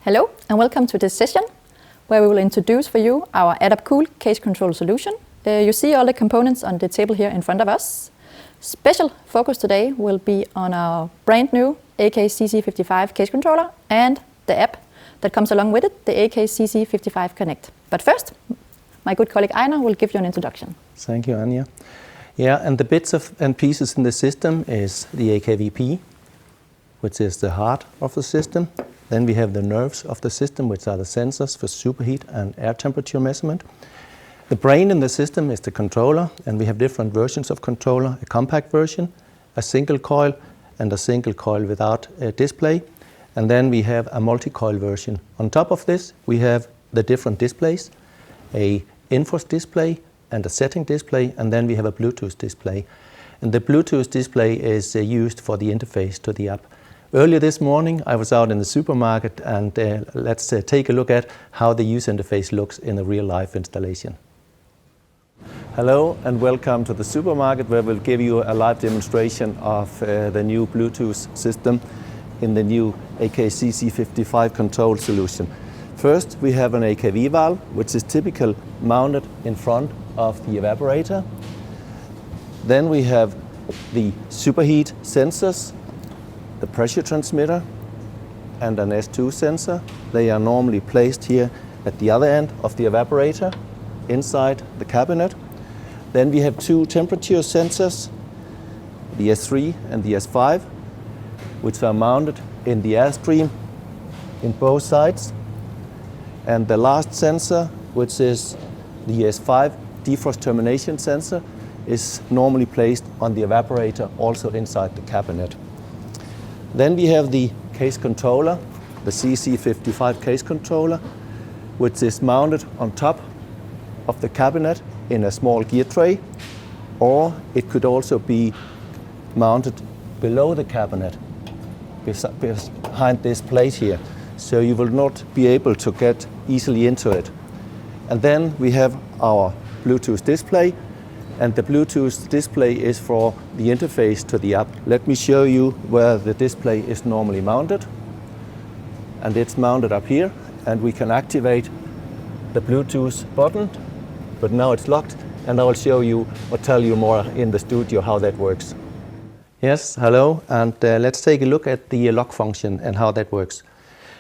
Hello and welcome to this session where we will introduce for you our AdaptCool case control solution. You see all the components on the table here in front of us. Special focus today will be on our brand new AKCC55 case controller and the app that comes along with it, the AKCC55 Connect. But first, my good colleague Einar will give you an introduction. Thank you, Anja. Yeah, and the bits and pieces in the system is the AKVP, which is the heart of the system. Then we have the nerves of the system, which are the sensors for superheat and air temperature measurement. The brain in the system is the controller, and we have different versions of controller, a compact version, a single coil, and a single coil without a display. And then we have a multi-coil version. On top of this, we have the different displays, a Infos display and a setting display, and then we have a Bluetooth display. And the Bluetooth display is used for the interface to the app. Earlier this morning, I was out in the supermarket, and let's take a look at how the user interface looks in a real-life installation. Hello and welcome to the supermarket, where we'll give you a live demonstration of the new Bluetooth system in the new AKCC55 control solution. First, we have an AKV valve, which is typically mounted in front of the evaporator. Then we have the superheat sensors, the pressure transmitter, and an S2 sensor. They are normally placed here at the other end of the evaporator, inside the cabinet. Then we have two temperature sensors, the S3 and the S5, which are mounted in the airstream in both sides. And the last sensor, which is the S5 defrost termination sensor, is normally placed on the evaporator, also inside the cabinet. Then we have the case controller, the CC55 case controller, which is mounted on top of the cabinet in a small gear tray, or it could also be mounted below the cabinet, behind this plate here, so you will not be able to get easily into it. And then we have our Bluetooth display, and the Bluetooth display is for the interface to the app. Let me show you where the display is normally mounted. And it's mounted up here, and we can activate the Bluetooth button, but now it's locked, and I will show you or tell you more in the studio how that works. Yes, hello, and let's take a look at the lock function and how that works.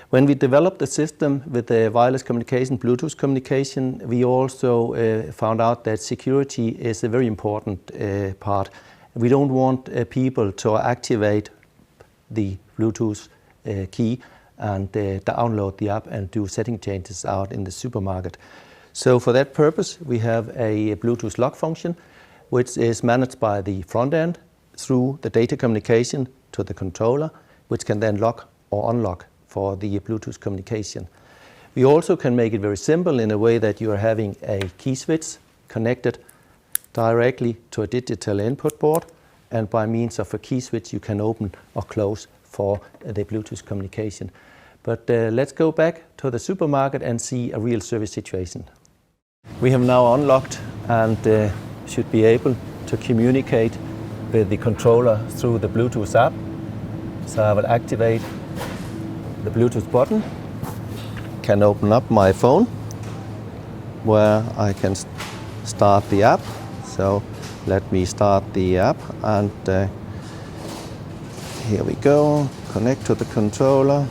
When we developed the system with the wireless communication, Bluetooth communication, we also found out that security is a very important part. We don't want people to activate the Bluetooth key and download the app and do setting changes out in the supermarket. So for that purpose, we have a Bluetooth lock function, which is managed by the front end through the data communication to the controller, which can then lock or unlock for the Bluetooth communication. We also can make it very simple in a way that you are having a key switch connected directly to a digital input board, and by means of a key switch you can open or close for the Bluetooth communication. But let's go back to the supermarket and see a real service situation. We have now unlocked and should be able to communicate with the controller through the Bluetooth app. So I will activate the Bluetooth button, can open up my phone where I can start the app. So let me start the app, and here we go, connect to the controller,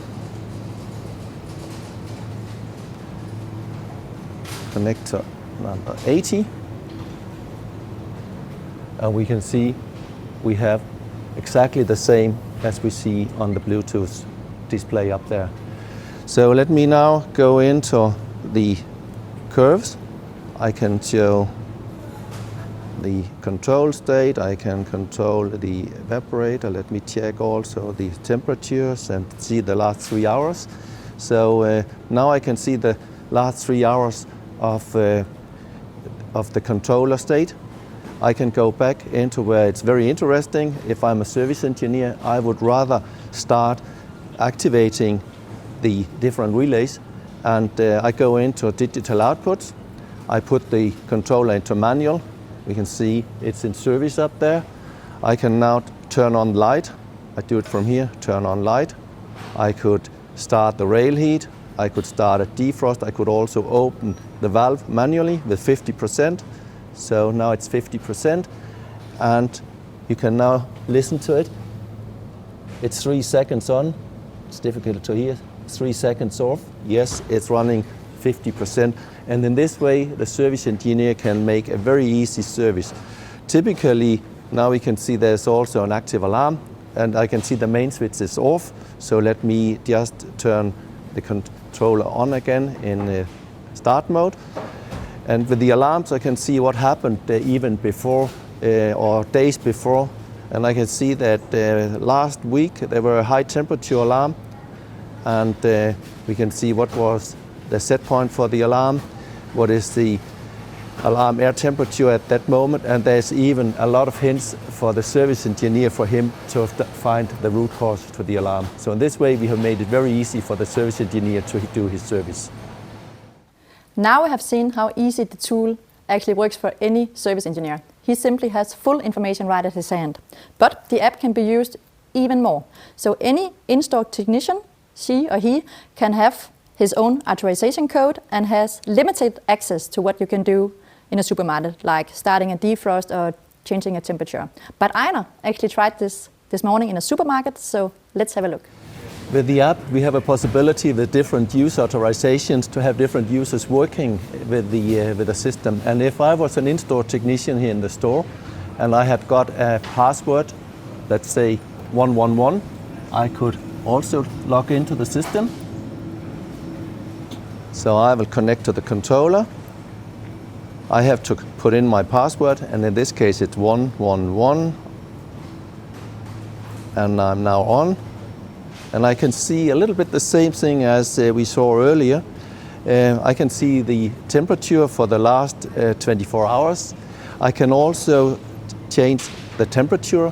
connect to number 80, and we can see we have exactly the same as we see on the Bluetooth display up there. So let me now go into the curves. I can show the control state, I can control the evaporator. Let me check also the temperatures and see the last 3 hours. So now I can see the last 3 hours of the controller state. I can go back into where it's very interesting. If I'm a service engineer, I would rather start activating the different relays, and I go into digital outputs. I put the controller into manual. We can see it's in service up there. I can now turn on light. I do it from here, turn on light. I could start the rail heat, I could start a defrost. I could also open the valve manually with 50%. So now it's 50%. And you can now listen to it. It's 3 seconds on. It's difficult to hear. 3 seconds off. Yes, it's running 50%. And in this way, the service engineer can make a very easy service. Typically, now we can see there's also an active alarm, and I can see the main switch is off. So let me just turn the controller on again in start mode. And with the alarms, I can see what happened even before or days before. And I can see that last week there were a high temperature alarm, and we can see what was the set point for the alarm, what is the alarm air temperature at that moment, and there's even a lot of hints for the service engineer for him to find the root cause to the alarm. So in this way we have made it very easy for the service engineer to do his service. Now we have seen how easy the tool actually works for any service engineer. He simply has full information right at his hand. But the app can be used even more. So any in-store technician, she or he, can have his own authorization code and has limited access to what you can do in a supermarket, like starting a defrost or changing a temperature. But Einar actually tried this morning in a supermarket, so let's have a look. With the app, we have a possibility with different use authorizations to have different users working with the system. And if I was an in-store technician here in the store and I had got a password, let's say 111, I could also log into the system. So I will connect to the controller. I have to put in my password, and in this case it's 111. And I'm now on. And I can see a little bit the same thing as we saw earlier. I can see the temperature for the last 24 hours. I can also change the temperature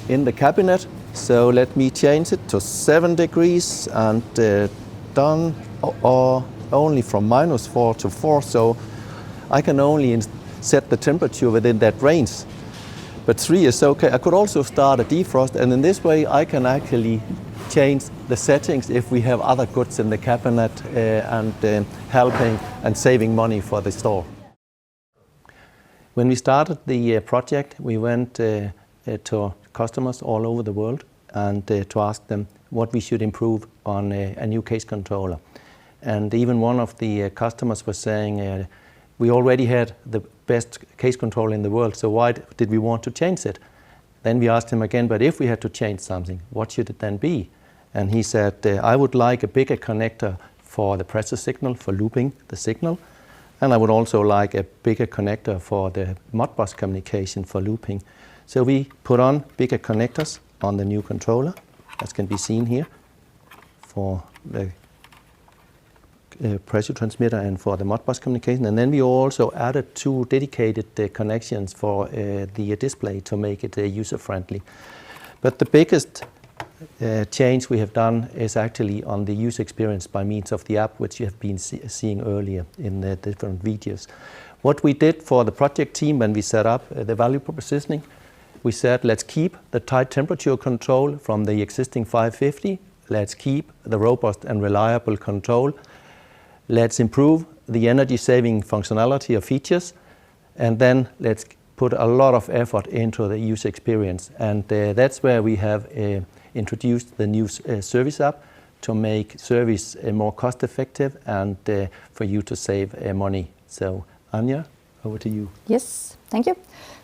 in the cabinet. So let me change it to 7 degrees and done, or only from -4 to 4. So I can only set the temperature within that range. But 3 is okay. I could also start a defrost, and in this way I can actually change the settings if we have other goods in the cabinet and helping and saving money for the store. When we started the project, we went to customers all over the world and to ask them what we should improve on a new case controller. And even one of the customers was saying, we already had the best case controller in the world, so why did we want to change it? Then we asked him again, but if we had to change something, what should it then be? And he said, I would like a bigger connector for the pressure signal, for looping the signal. And I would also like a bigger connector for the Modbus communication for looping. So we put on bigger connectors on the new controller, as can be seen here, for the pressure transmitter and for the Modbus communication. And then we also added 2 dedicated connections for the display to make it user-friendly. But the biggest change we have done is actually on the user experience by means of the app, which you have been seeing earlier in the different videos. What we did for the project team when we set up the value propositioning, we said, let's keep the tight temperature control from the existing 550. Let's keep the robust and reliable control. Let's improve the energy saving functionality of features. And then let's put a lot of effort into the user experience. And that's where we have introduced the new service app to make service more cost effective and for you to save money. So Anja, over to you. Yes, thank you.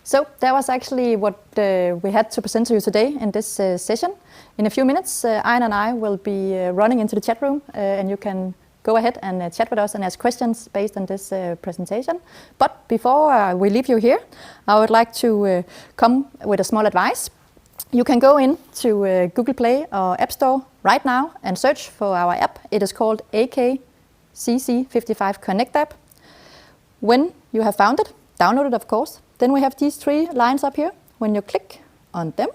So that was actually what we had to present to you today in this session. In a few minutes, Einar and I will be running into the chat room and you can go ahead and chat with us and ask questions based on this presentation. But before we leave you here, I would like to come with a small advice. You can go into Google Play or App Store right now and search for our app. It is called AKCC55 Connect app. When you have found it, download it of course, then we have these 3 lines up here. When you click on them,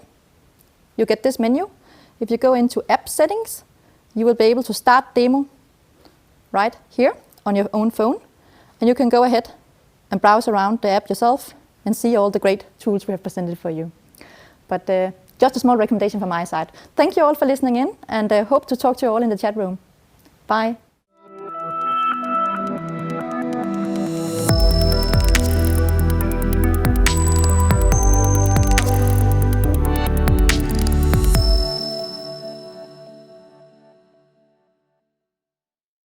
you get this menu. If you go into App Settings, you will be able to start demo right here on your own phone. And you can go ahead and browse around the app yourself and see all the great tools we have presented for you. But just a small recommendation from my side. Thank you all for listening in, and hope to talk to you all in the chat room. Bye.